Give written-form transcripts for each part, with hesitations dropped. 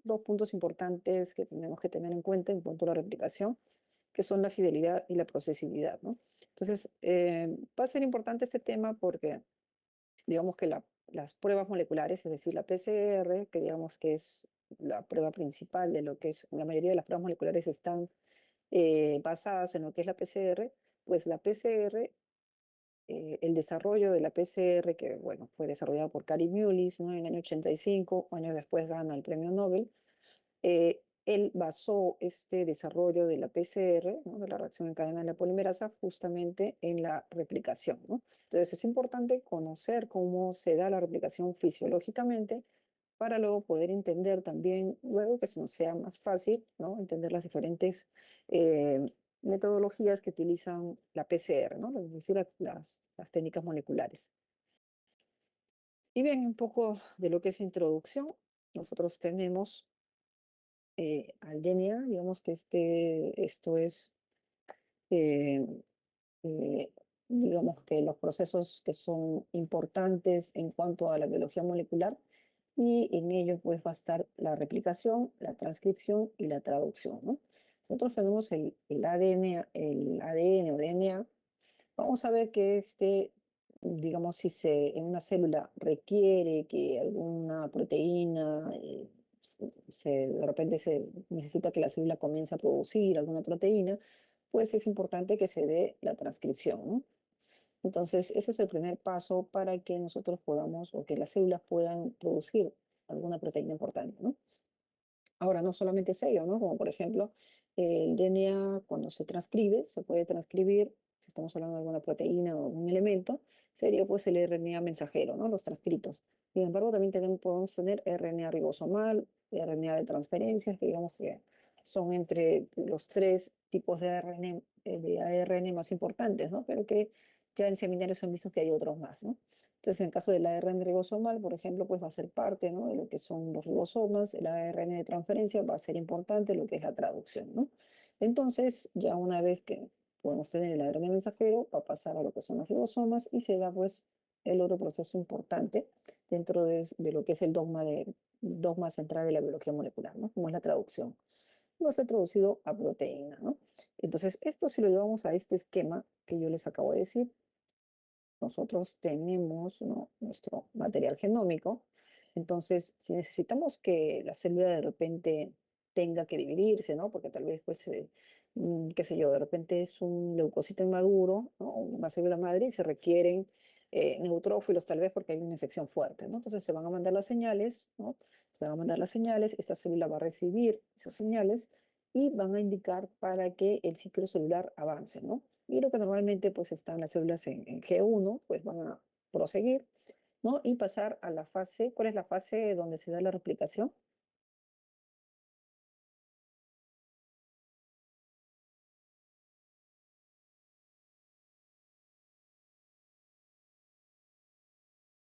dos puntos importantes que tenemos que tener en cuenta en cuanto a la replicación, que son la fidelidad y la procesibilidad, ¿no? Entonces, va a ser importante este tema porque digamos que las pruebas moleculares, es decir, la PCR, que digamos que es la prueba principal de lo que es, la mayoría de las pruebas moleculares están basadas en lo que es la PCR, pues la PCR, el desarrollo de la PCR, que bueno, fue desarrollado por Kary Mullis, ¿no? En el año 85, años después gana el premio Nobel. Él basó este desarrollo de la PCR, ¿no? De la reacción en cadena de la polimerasa, justamente en la replicación, ¿no? Entonces es importante conocer cómo se da la replicación fisiológicamente para luego poder entender también, luego que se nos sea más fácil, ¿no? Entender las diferentes eh, metodologías que utilizan la PCR, ¿no? Es decir, las técnicas moleculares. Y bien, un poco de lo que es introducción. Nosotros tenemos al DNA, digamos que esto es, eh, eh, digamos que los procesos que son importantes en cuanto a la biología molecular, y en ello pues va a estar la replicación, la transcripción y la traducción, ¿no? Nosotros tenemos el ADN, el ADN o DNA. Vamos a ver que digamos, si en una célula requiere que alguna proteína, de repente se necesita que la célula comience a producir alguna proteína, pues es importante que se dé la transcripción, ¿no? Entonces, ese es el primer paso para que nosotros podamos, o que las células puedan producir alguna proteína importante, ¿no? Ahora, no solamente es ello, ¿no? Como por ejemplo, el DNA cuando se transcribe, se puede transcribir, si estamos hablando de alguna proteína o un elemento, sería pues el RNA mensajero, ¿no? Los transcritos. Sin embargo, también podemos tener RNA ribosomal, RNA de transferencias, que digamos que son entre los tres tipos de ARN, de ARN más importantes, ¿no? Pero que ya en seminarios han visto que hay otros más, ¿no? Entonces, en el caso del ARN ribosomal, por ejemplo, pues va a ser parte, ¿no? De lo que son los ribosomas. El ARN de transferencia va a ser importante lo que es la traducción, ¿no? Entonces, ya una vez que podemos tener el ARN mensajero, va a pasar a lo que son los ribosomas y se da pues el otro proceso importante dentro de lo que es el dogma central de la biología molecular, ¿no? Como es la traducción. Va a ser traducido a proteína, ¿no? Entonces, esto si lo llevamos a este esquema que yo les acabo de decir, nosotros tenemos, ¿no? Nuestro material genómico. Entonces, si necesitamos que la célula de repente tenga que dividirse, ¿no? Porque tal vez, pues, qué sé yo, de repente es un leucocito inmaduro, ¿no? Una célula madre y se requieren neutrófilos tal vez porque hay una infección fuerte, ¿no? Entonces se van a mandar las señales, ¿no? Se van a mandar las señales, esta célula va a recibir esas señales y van a indicar para que el ciclo celular avance, ¿no? Y lo que normalmente pues están las células en G1, pues van a proseguir, ¿no? Y pasar a la fase, ¿cuál es la fase donde se da la replicación?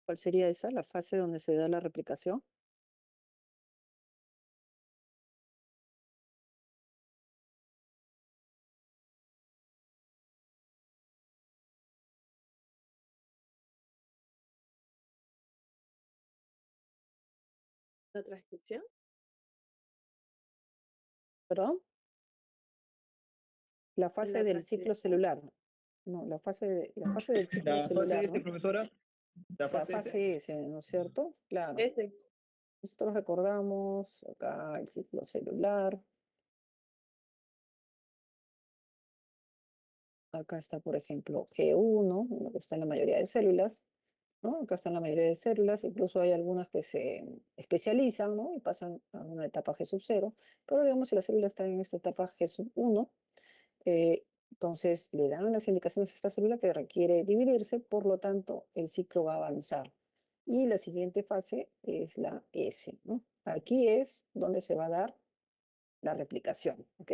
¿Cuál sería esa? La fase donde se da la replicación. La transcripción, ¿Perdón? La en fase la del ciclo transcripción. celular. No, la fase del ciclo La fase celular, S, ¿no? profesora, la La fase S. fase S, ¿no es cierto? Claro. Ese, Nosotros recordamos acá el ciclo celular. Acá está, por ejemplo, G1, que está en la mayoría de células, ¿no? Acá están la mayoría de células, incluso hay algunas que se especializan, ¿no? Y pasan a una etapa G sub 0, pero digamos, si la célula está en esta etapa G sub 1, entonces le dan las indicaciones a esta célula que requiere dividirse, por lo tanto, el ciclo va a avanzar. Y la siguiente fase es la S, ¿no? Aquí es donde se va a dar la replicación, ¿ok?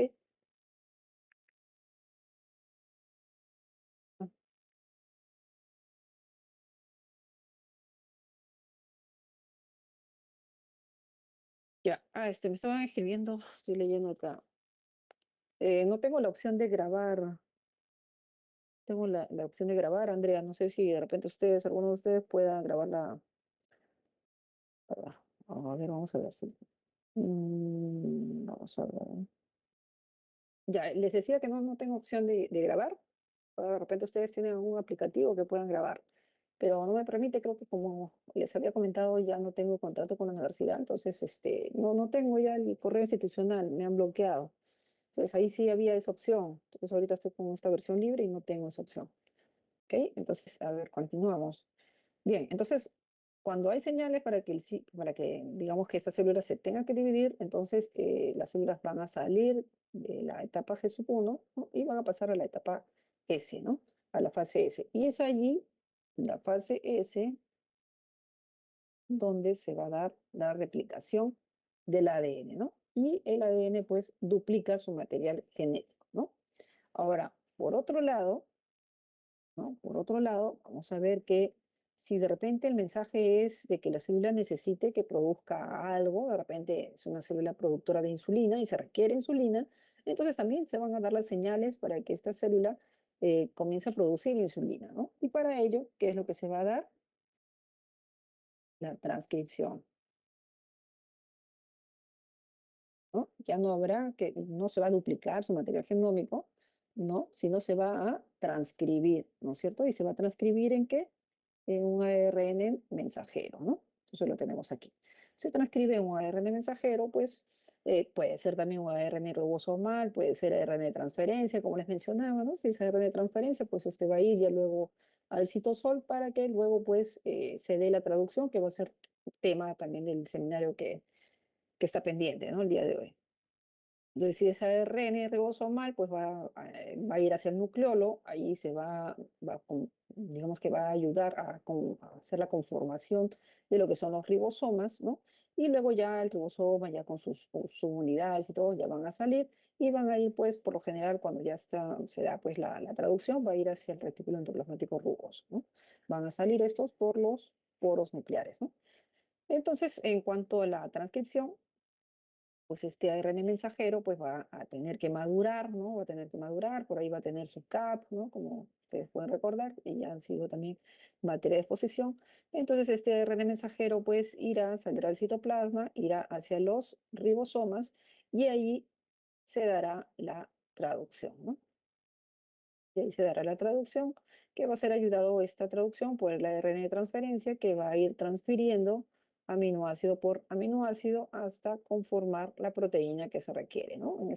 Ya, me estaban escribiendo, estoy leyendo acá. No tengo la opción de grabar. Tengo la opción de grabar, Andrea. No sé si de repente alguno de ustedes pueda grabar la. A ver, vamos a ver si. Vamos a ver. Ya, les decía que no tengo opción de grabar. De repente ustedes tienen algún aplicativo que puedan grabar, pero no me permite, creo que como les había comentado, ya no tengo contrato con la universidad, entonces no tengo ya el correo institucional, me han bloqueado. Entonces ahí sí había esa opción. Entonces ahorita estoy con esta versión libre y no tengo esa opción. ¿Ok? Entonces, a ver, continuamos. Bien, entonces, cuando hay señales para que, para que digamos que esta célula se tenga que dividir, entonces las células van a salir de la etapa G sub 1, ¿no? Y van a pasar a la etapa S, ¿no? A la fase S. Y es allí, la fase S, donde se va a dar la replicación del ADN, ¿no? Y el ADN, pues, duplica su material genético, ¿no? Ahora, por otro lado, ¿no? Por otro lado, vamos a ver que si de repente el mensaje es de que la célula necesite que produzca algo, de repente es una célula productora de insulina y se requiere insulina, entonces también se van a dar las señales para que esta célula comience a producir insulina, ¿no? Y para ello, ¿qué es lo que se va a dar? La transcripción, ¿no? Ya no habrá que, no se va a duplicar su material genómico, ¿no? Sino se va a transcribir, ¿no es cierto? ¿Y se va a transcribir en qué? En un ARN mensajero, ¿no? Entonces lo tenemos aquí. Se transcribe en un ARN mensajero, pues puede ser también un ARN ribosomal, puede ser ARN de transferencia, como les mencionaba, ¿no? Si es ARN de transferencia, pues este va a ir ya luego al citosol para que luego pues se dé la traducción, que va a ser tema también del seminario que está pendiente, ¿no? El día de hoy. Entonces, si esa RN ribosomal, pues va a ir hacia el nucleolo, ahí digamos que va a ayudar a hacer la conformación de lo que son los ribosomas, ¿no? Y luego ya el ribosoma, ya con sus subunidades y todo, ya van a salir y van a ir, pues, por lo general, cuando ya se da, pues, la traducción, va a ir hacia el retículo endoplasmático rugoso, ¿no? Van a salir estos por los poros nucleares, ¿no? Entonces, en cuanto a la transcripción, pues este ARN mensajero pues va a tener que madurar, ¿no? Va a tener que madurar, por ahí va a tener su CAP, ¿no? Como ustedes pueden recordar, y ya han sido también materia de exposición. Entonces este ARN mensajero pues saldrá al citoplasma, irá hacia los ribosomas y ahí se dará la traducción, ¿no? Y ahí se dará la traducción, que va a ser ayudado esta traducción por el ARN de transferencia que va a ir transfiriendo aminoácido por aminoácido hasta conformar la proteína que se requiere, ¿no? En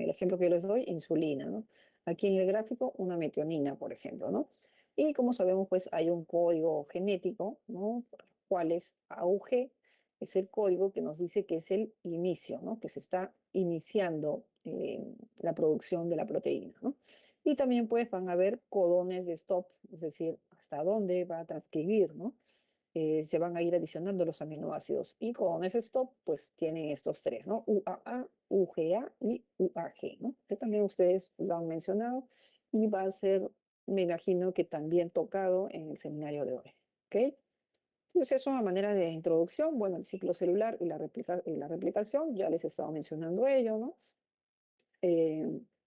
el ejemplo que yo les doy, insulina, ¿no? Aquí en el gráfico, una metionina, por ejemplo, ¿no? Y como sabemos, pues hay un código genético, ¿no? ¿Cuál es AUG? Es el código que nos dice que es el inicio, ¿no? Que se está iniciando la producción de la proteína, ¿no? Y también pues van a haber codones de stop, es decir, hasta dónde va a transcribir, ¿no? Se van a ir adicionando los aminoácidos. Y codones stop pues tienen estos tres, ¿no? UAA, UGA y UAG, ¿no? Que también ustedes lo han mencionado y va a ser, me imagino que también tocado en el seminario de hoy, ¿ok? Entonces eso a manera de introducción, bueno, el ciclo celular y la replicación, ya les he estado mencionando ello, ¿no?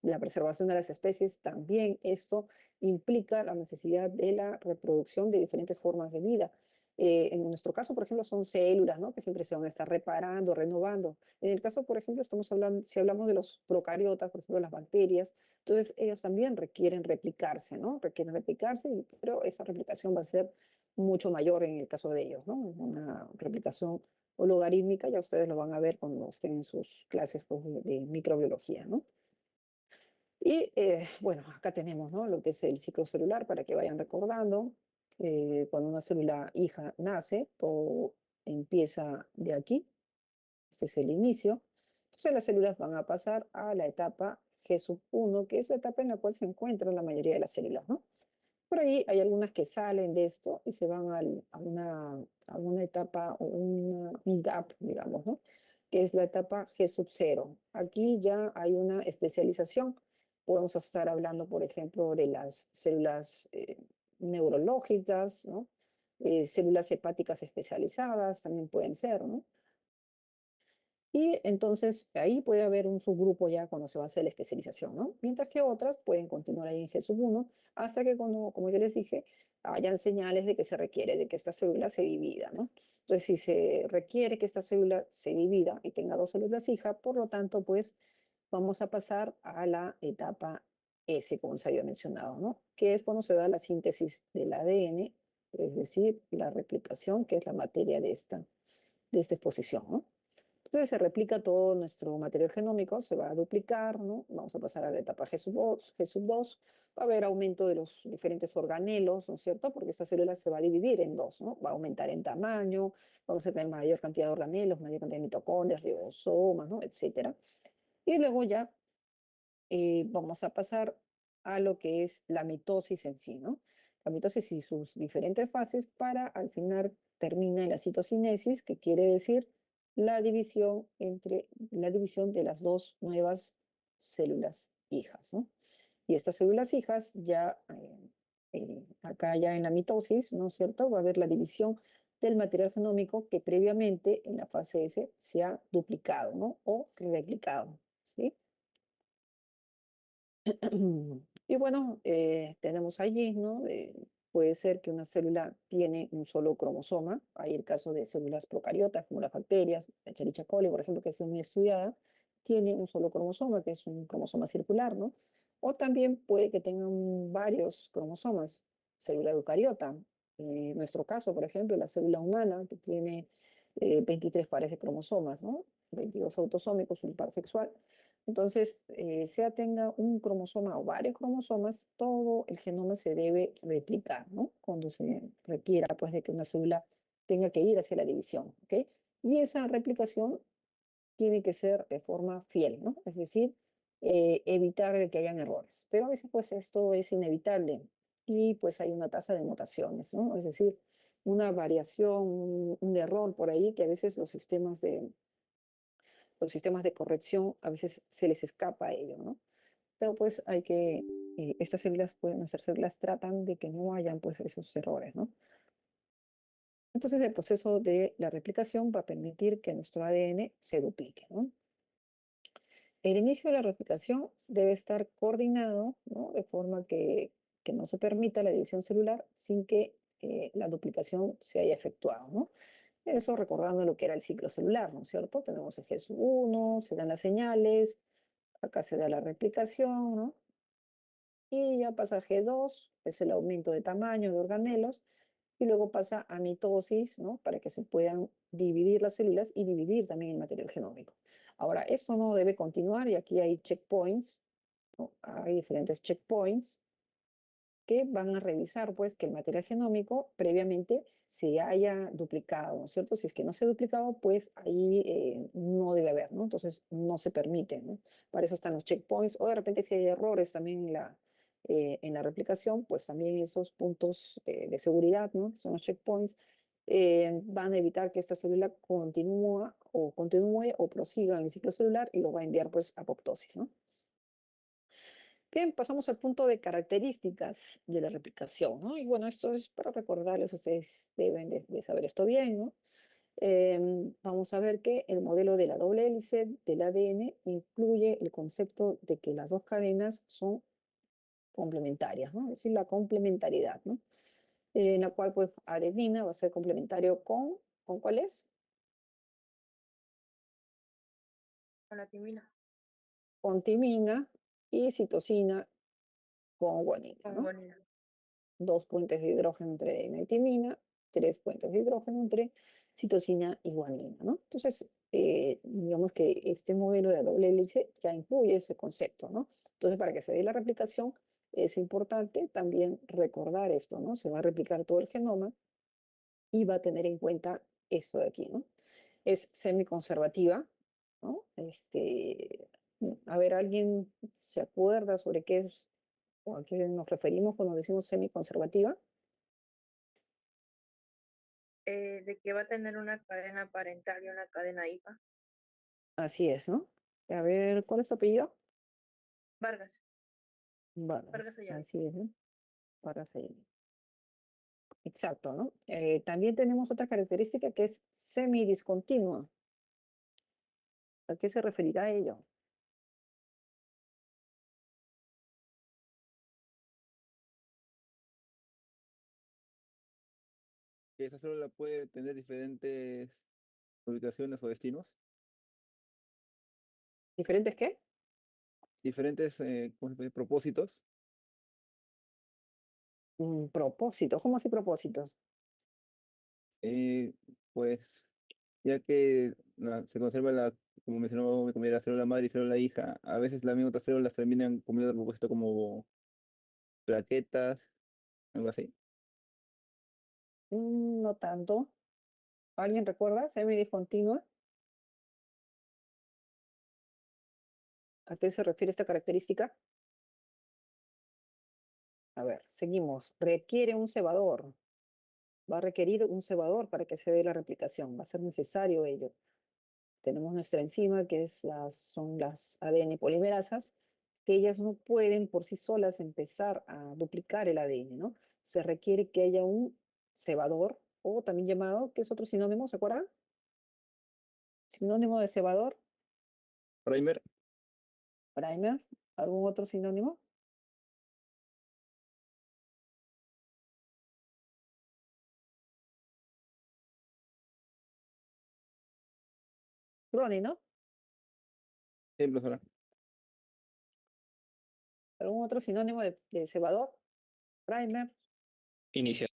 La preservación de las especies, también esto implica la necesidad de la reproducción de diferentes formas de vida. En nuestro caso, por ejemplo, son células, ¿no? Que siempre se van a estar reparando, renovando. En el caso, por ejemplo, estamos hablando, si hablamos de los procariotas, por ejemplo, las bacterias, entonces ellos también requieren replicarse, ¿no? Requieren replicarse, pero esa replicación va a ser mucho mayor en el caso de ellos, ¿no? Una replicación o logarítmica, ya ustedes lo van a ver cuando estén en sus clases pues, de microbiología, ¿no? Y bueno, acá tenemos, ¿no? Lo que es el ciclo celular para que vayan recordando. Cuando una célula hija nace, todo empieza de aquí. Este es el inicio. Entonces las células van a pasar a la etapa G sub 1, que es la etapa en la cual se encuentran la mayoría de las células, ¿no? Por ahí hay algunas que salen de esto y se van a una etapa o un gap, digamos, ¿no? Que es la etapa G sub 0. Aquí ya hay una especialización. Podemos estar hablando, por ejemplo, de las células neurológicas, ¿no? Células hepáticas especializadas también pueden ser, ¿no? Y entonces ahí puede haber un subgrupo ya cuando se va a hacer la especialización, ¿no? Mientras que otras pueden continuar ahí en G1 hasta que, cuando, como yo les dije, hayan señales de que se requiere de que esta célula se divida, ¿no? Entonces, si se requiere que esta célula se divida y tenga dos células hijas, por lo tanto, pues vamos a pasar a la etapa S, como se había mencionado, ¿no? Que es cuando se da la síntesis del ADN, es decir, la replicación, que es la materia de esta exposición, ¿no? Entonces se replica todo nuestro material genómico, se va a duplicar, ¿no? Vamos a pasar a la etapa G2, va a haber aumento de los diferentes organelos, ¿no es cierto? Porque esta célula se va a dividir en dos, ¿no? Va a aumentar en tamaño, vamos a tener mayor cantidad de organelos, mayor cantidad de mitocondrias, ribosomas, ¿no? Etcétera. Y luego ya vamos a pasar a lo que es la mitosis en sí, ¿no? La mitosis y sus diferentes fases para al final termina en la citocinesis, que quiere decir la división de las dos nuevas células hijas, ¿no? Y estas células hijas ya, acá ya en la mitosis, ¿no es cierto? Va a haber la división del material genómico que previamente en la fase S se ha duplicado, ¿no? O replicado, ¿sí? Y bueno, tenemos allí, ¿no? Puede ser que una célula tiene un solo cromosoma. Hay el caso de células procariotas, como las bacterias, la Escherichia coli, por ejemplo, que ha sido muy estudiada, tiene un solo cromosoma, que es un cromosoma circular, ¿no? O también puede que tengan varios cromosomas, célula eucariota. En nuestro caso, por ejemplo, la célula humana, que tiene 23 pares de cromosomas, ¿no? 22 autosómicos, un par sexual. Entonces, sea tenga un cromosoma o varios cromosomas, todo el genoma se debe replicar, ¿no? Cuando se requiera, pues, de que una célula tenga que ir hacia la división, ¿ok? Y esa replicación tiene que ser de forma fiel, ¿no? Es decir, evitar el que hayan errores. Pero a veces, pues, esto es inevitable y, pues, hay una tasa de mutaciones, ¿no? Es decir, una variación, un error por ahí que a veces los sistemas de corrección a veces se les escapa a ello, ¿no? Pero pues hay que, estas células pueden hacer células, tratan de que no hayan pues esos errores, ¿no? Entonces el proceso de la replicación va a permitir que nuestro ADN se duplique, ¿no? El inicio de la replicación debe estar coordinado, ¿no? De forma que no se permita la división celular sin que la duplicación se haya efectuado, ¿no? Eso recordando lo que era el ciclo celular, ¿no es cierto? Tenemos el G1, se dan las señales, acá se da la replicación, ¿no? Y ya pasa a G2, es el aumento de tamaño de organelos, y luego pasa a mitosis, ¿no? Para que se puedan dividir las células y dividir también el material genómico. Ahora, esto no debe continuar y aquí hay checkpoints, ¿no? Hay diferentes checkpoints que van a revisar pues que el material genómico previamente se haya duplicado, ¿no es cierto? Si es que no se ha duplicado, pues ahí no debe haber, ¿no? Entonces no se permite, ¿no? Para eso están los checkpoints, o de repente si hay errores también en la replicación, pues también esos puntos de seguridad, ¿no? Son los checkpoints, van a evitar que esta célula continúe o prosiga en el ciclo celular y lo va a enviar pues a apoptosis, ¿no? Bien, pasamos al punto de características de la replicación, ¿no? Y bueno, esto es para recordarles, ustedes deben de saber esto bien, ¿no? Vamos a ver que el modelo de la doble hélice del ADN incluye el concepto de que las dos cadenas son complementarias, ¿no? Es decir, la complementariedad, ¿no? En la cual, pues, adenina va a ser complementario ¿con cuál es? Con la timina, Con timina, y citosina con guanina, con ¿no? guanina. Dos puentes de hidrógeno entre dimetimina, tres puentes de hidrógeno entre citosina y guanina, ¿no? Entonces, digamos que este modelo de doble hélice ya incluye ese concepto, ¿no? Entonces, para que se dé la replicación, es importante también recordar esto, ¿no? Se va a replicar todo el genoma y va a tener en cuenta esto de aquí, ¿no? Es semiconservativa, ¿no? A ver, ¿alguien se acuerda sobre qué es o a qué nos referimos cuando decimos semiconservativa? De que va a tener una cadena parental y una cadena hija. Así es, ¿no? A ver, ¿cuál es tu apellido? Vargas, Vargas Vargas, Ayala. así es, ¿no? Vargas Ayala. Exacto, ¿no? También tenemos otra característica que es semidiscontinua. ¿A qué se referirá ello? Que esa célula puede tener diferentes ubicaciones o destinos, ¿Diferentes qué? diferentes ¿cómo se puede? Propósitos. Propósitos. ¿Cómo así propósitos? eh, pues ya que se conserva como mencionó mi compañera, célula madre y célula hija, a veces las mismas otras células terminan con otro propósito como plaquetas, algo así. No tanto. ¿Alguien recuerda? Semidiscontinua. ¿A qué se refiere esta característica? A ver, seguimos. Requiere un cebador. Va a requerir un cebador para que se dé la replicación. Va a ser necesario ello. Tenemos nuestra enzima, que son las ADN polimerasas, que ellas no pueden por sí solas empezar a duplicar el ADN, ¿no? Se requiere que haya un cebador, o también llamado, ¿qué es otro sinónimo? ¿Se acuerdan? Sinónimo de cebador, Primer, primer. ¿Algún otro sinónimo? Crony, ¿no? profesora. ¿Algún otro sinónimo de cebador? Primer, Inicia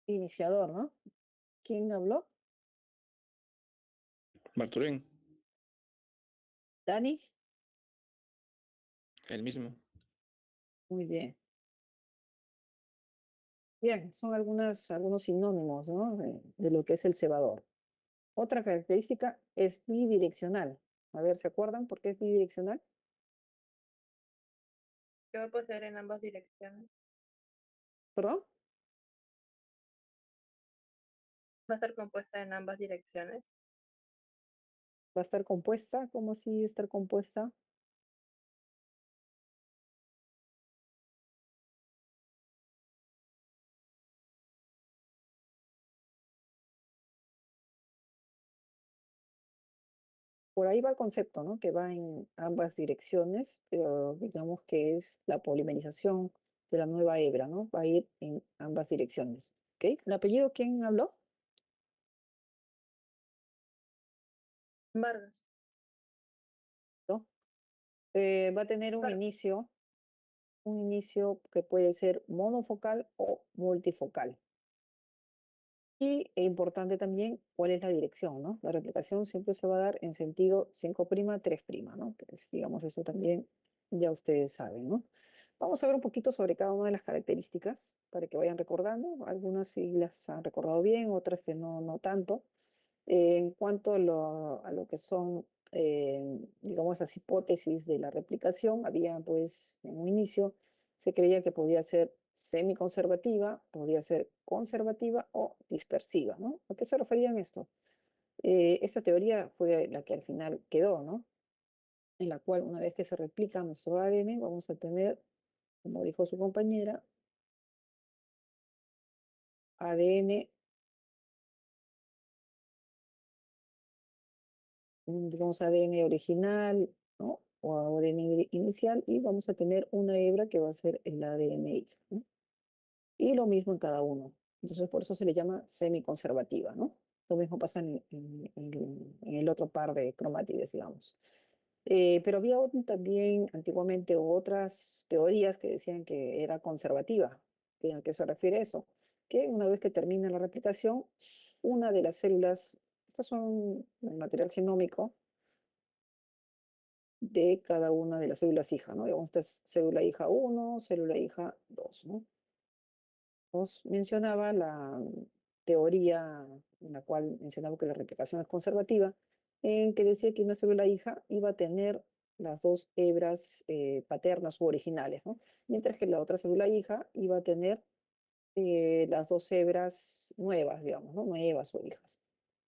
iniciador, ¿no? ¿Quién habló? Barturín, Dani. el mismo. Muy bien. Bien, son algunos sinónimos, ¿no? De lo que es el cebador. Otra característica es bidireccional. A ver, ¿se acuerdan por qué es bidireccional? ¿Qué va a poseer en ambas direcciones? ¿Perdón? Va a estar compuesta en ambas direcciones. Va a estar compuesta. ¿Cómo así estar compuesta? Por ahí va el concepto, ¿no? Que va en ambas direcciones, pero digamos que es la polimerización de la nueva hebra, ¿no? Va a ir en ambas direcciones. ¿Ok? ¿El apellido quién habló? Vargas. ¿No? Va a tener Vargas. un inicio que puede ser monofocal o multifocal. Y es importante también cuál es la dirección, ¿no? La replicación siempre se va a dar en sentido 5', 3', ¿no? Pues, digamos, eso también ya ustedes saben, ¿no? Vamos a ver un poquito sobre cada una de las características para que vayan recordando. Algunas sí las han recordado bien, otras que no, no tanto. En cuanto a lo que son, digamos, las hipótesis de la replicación, había pues en un inicio se creía que podía ser semiconservativa, podía ser conservativa o dispersiva, ¿no? ¿A qué se referían esto? Esta teoría fue la que al final quedó, ¿no? En la cual una vez que se replica nuestro ADN, vamos a tener, como dijo su compañera, ADN, digamos ADN original, ¿no? O ADN inicial, y vamos a tener una hebra que va a ser el ADN hija, ¿no? Y lo mismo en cada uno. Entonces, por eso se le llama semiconservativa, ¿no? Lo mismo pasa en el otro par de cromátides, digamos. Pero había también antiguamente otras teorías que decían que era conservativa. ¿A qué se refiere eso? Que una vez que termina la replicación, una de las células, estos son el material genómico de cada una de las células hija, ¿no? Digamos, esta es célula hija uno, célula hija 2, ¿no? Nos mencionaba la teoría en la cual mencionaba que la replicación es conservativa, en que decía que una célula hija iba a tener las dos hebras paternas u originales, ¿no? Mientras que la otra célula hija iba a tener las dos hebras nuevas, digamos, ¿no? Nuevas o hijas.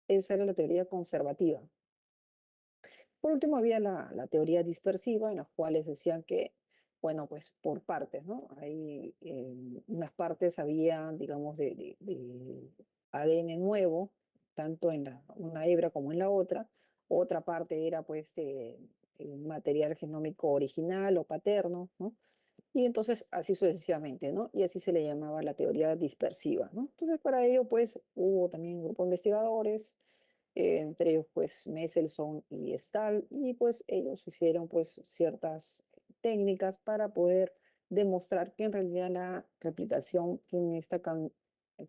Esa era la teoría conservativa. Por último, había la teoría dispersiva, en las cuales decían que, bueno, pues por partes, ¿no? Hay unas partes había, digamos, de ADN nuevo, tanto en una hebra como en la otra. otra parte era pues el material genómico original o paterno, ¿no? Y entonces así sucesivamente, ¿no? Y así se le llamaba la teoría dispersiva, ¿no? Entonces para ello pues hubo también un grupo de investigadores, entre ellos pues Mendelssohn y Stahl, y pues ellos hicieron pues ciertas técnicas para poder demostrar que en realidad la replicación tiene esta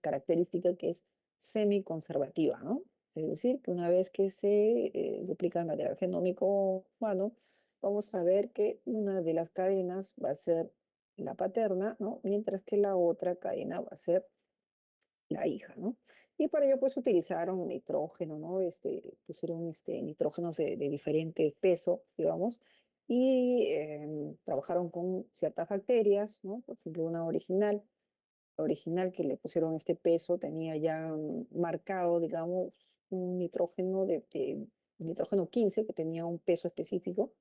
característica que es semiconservativa, ¿no? Es decir, que una vez que se duplica el material genómico humano, vamos a ver que una de las cadenas va a ser la paterna, ¿no? Mientras que la otra cadena va a ser la hija, ¿no? Y para ello pues utilizaron nitrógeno, ¿no? Pusieron nitrógenos de diferente peso, digamos, y trabajaron con ciertas bacterias, ¿no? Por ejemplo, una original que le pusieron este peso tenía ya marcado, digamos, un nitrógeno de nitrógeno 15 que tenía un peso específico.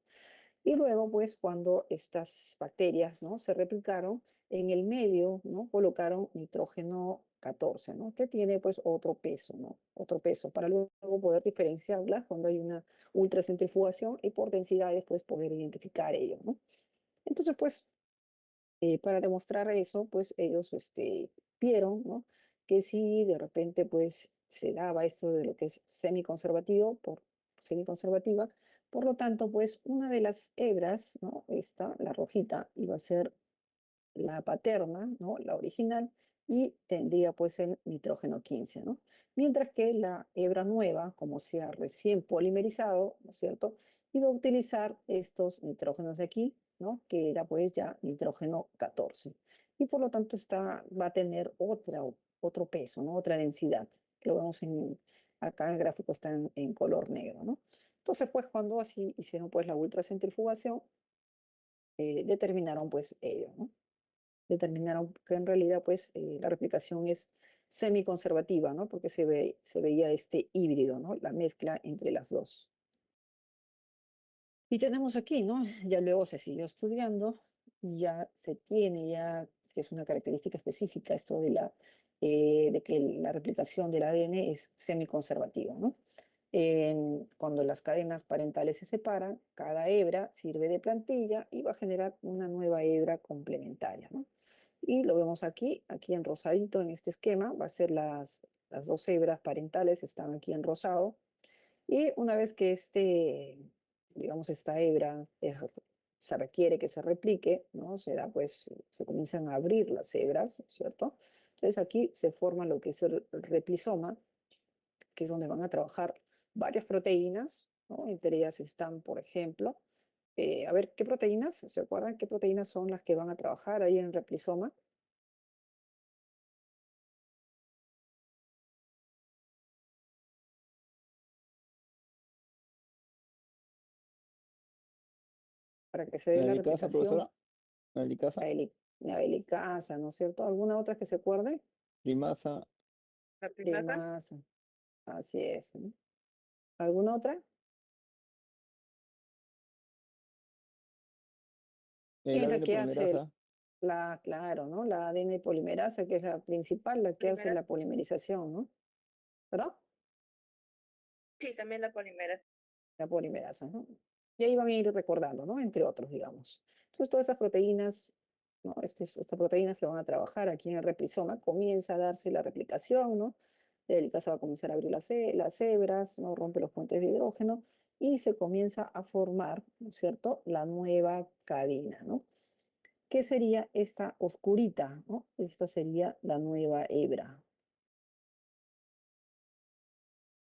Y luego, pues, cuando estas bacterias, ¿no? Se replicaron, en el medio, ¿no? Colocaron nitrógeno 14, ¿no? Que tiene, pues, otro peso, ¿no? Otro peso, para luego poder diferenciarlas cuando hay una ultracentrifugación y por densidades, pues, poder identificar ello, ¿no? Entonces, pues, para demostrar eso, pues, ellos, vieron, ¿no? Que si de repente, pues, se daba esto de lo que es semiconservativa, por lo tanto, pues una de las hebras, ¿no? Esta, la rojita, iba a ser la paterna, ¿no? La original, y tendría pues el nitrógeno 15, ¿no? Mientras que la hebra nueva, como sea recién polimerizado, ¿no es cierto? Iba a utilizar estos nitrógenos de aquí, ¿no? Que era pues ya nitrógeno 14. Y por lo tanto va a tener otro peso, ¿no? Otra densidad. Lo vemos acá el gráfico está en color negro, ¿no? Entonces, pues cuando así hicieron pues la ultracentrifugación, determinaron pues ello, ¿no? Determinaron que en realidad pues la replicación es semiconservativa, ¿no? Porque se veía este híbrido, ¿no? La mezcla entre las dos. Y tenemos aquí, ¿no? Ya luego se siguió estudiando, ya se tiene, ya que es una característica específica esto de que la replicación del ADN es semiconservativa, ¿no? Cuando las cadenas parentales se separan, cada hebra sirve de plantilla y va a generar una nueva hebra complementaria, ¿no? Y lo vemos aquí en rosadito en este esquema, va a ser las dos hebras parentales, están aquí en rosado. Y una vez que digamos, esta hebra se requiere que se replique, ¿no? Pues, se comienzan a abrir las hebras, ¿cierto? Entonces aquí se forma lo que es el replisoma, que es donde van a trabajar varias proteínas, ¿no? Entre ellas están, por ejemplo, a ver, ¿qué proteínas? ¿Se acuerdan qué proteínas son las que van a trabajar ahí en el replisoma? Para que se dé La la helicasa, replicación, profesora, la helicasa, la, la helicasa, ¿no es cierto? ¿Alguna otra que se acuerde? limasa, La primasa, Primasa, así es, ¿no? ¿Alguna otra? ¿Quién el es la ADN que hace polimerasa, claro, ¿no? La ADN polimerasa, que es la principal, la que hace primera, la polimerización, ¿no? ¿Verdad? sí, también la polimera. La polimerasa, ¿no? Y ahí van a ir recordando, ¿no? Entre otros, digamos. Entonces, todas estas proteínas, ¿no? Estas proteínas que van a trabajar aquí en el replisoma, comienza a darse la replicación, ¿no? La helicasa va a comenzar a abrir las hebras, ¿no? Rompe los puentes de hidrógeno y se comienza a formar, ¿no es cierto?, la nueva cadena, ¿no? ¿Qué sería esta oscurita, ¿no? Esta sería la nueva hebra.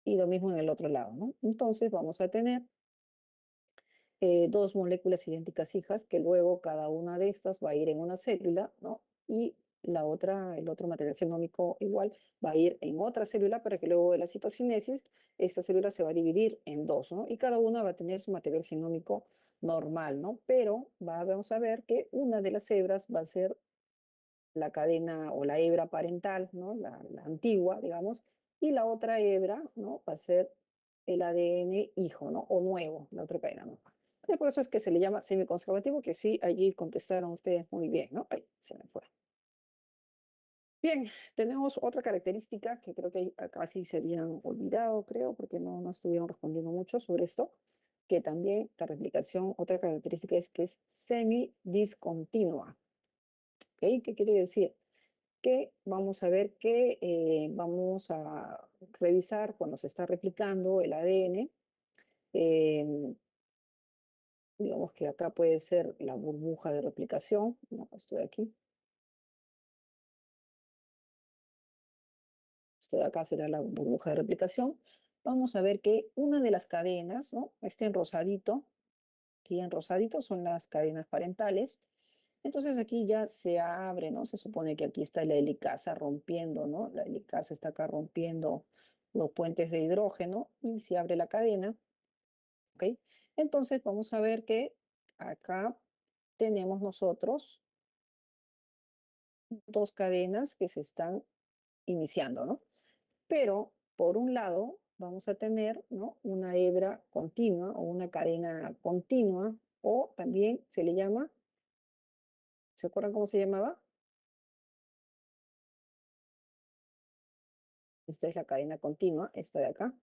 Y lo mismo en el otro lado, ¿no? Entonces vamos a tener dos moléculas idénticas hijas que luego cada una de estas va a ir en una célula, ¿no? Y la otra, el otro material genómico igual va a ir en otra célula para que luego de la citocinesis esta célula se va a dividir en dos, ¿no? Y cada una va a tener su material genómico normal, ¿no? Pero vamos a ver que una de las hebras va a ser la cadena o la hebra parental, ¿no? La antigua, digamos, y la otra hebra, ¿no? Va a ser el ADN hijo, ¿no? O nuevo, la otra cadena nueva. Por eso es que se le llama semiconservativo, que sí, allí contestaron ustedes muy bien, ¿no? Ay, se me fue. Bien, tenemos otra característica que creo que casi se habían olvidado, creo, porque no estuvieron respondiendo mucho sobre esto, que también la replicación, otra característica es que es semidiscontinua. ¿Ok? ¿Qué quiere decir? Que vamos a ver que vamos a revisar cuando se está replicando el ADN. Digamos que acá puede ser la burbuja de replicación. No, estoy aquí. Esto de acá será la burbuja de replicación. Vamos a ver que una de las cadenas, ¿no? Este en rosadito, aquí en rosadito son las cadenas parentales. Entonces aquí ya se abre, ¿no? Se supone que aquí está la helicasa rompiendo, ¿no? La helicasa está acá rompiendo los puentes de hidrógeno y se abre la cadena, ¿ok? Entonces vamos a ver que acá tenemos nosotros dos cadenas que se están iniciando, ¿no? Pero por un lado vamos a tener, ¿no? Una hebra continua o una cadena continua, o también se le llama, ¿se acuerdan cómo se llamaba? Esta es la cadena continua, esta de acá,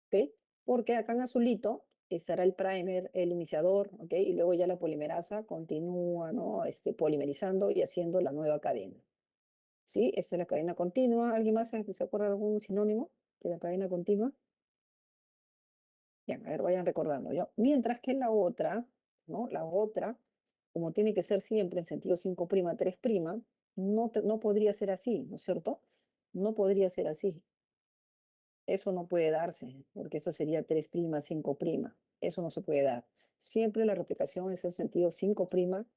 ¿ok? Porque acá en azulito estará el primer, el iniciador, ¿ok? Y luego ya la polimerasa continúa, ¿no? Polimerizando y haciendo la nueva cadena. ¿Sí? Esta es la cadena continua. ¿Alguien más se acuerda de algún sinónimo de la cadena continua? Bien, a ver, vayan recordando, ¿ya? Mientras que la otra, ¿no? La otra, como tiene que ser siempre en sentido 5', 3', no podría ser así, ¿no es cierto? No podría ser así. Eso no puede darse, porque eso sería 3', 5'. Eso no se puede dar. Siempre la replicación es en sentido 5',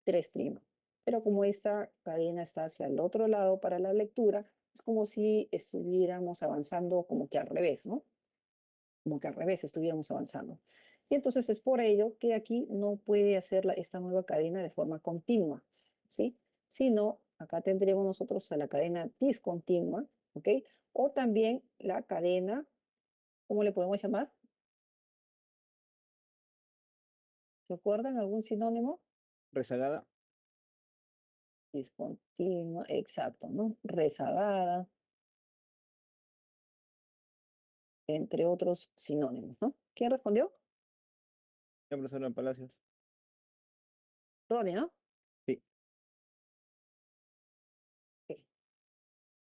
3'. Pero como esta cadena está hacia el otro lado para la lectura, es como si estuviéramos avanzando como que al revés, ¿no? Como que al revés estuviéramos avanzando. Y entonces es por ello que aquí no puede hacer esta nueva cadena de forma continua, ¿sí? Sino acá tendríamos nosotros a la cadena discontinua, ¿ok? O también la cadena, ¿cómo le podemos llamar? ¿Se acuerdan algún sinónimo? Rezagada. Discontinua, exacto, ¿no? Rezagada, entre otros sinónimos, ¿no? ¿Quién respondió? Ya, profesora Palacios. Ronnie, ¿no? Sí. Ok.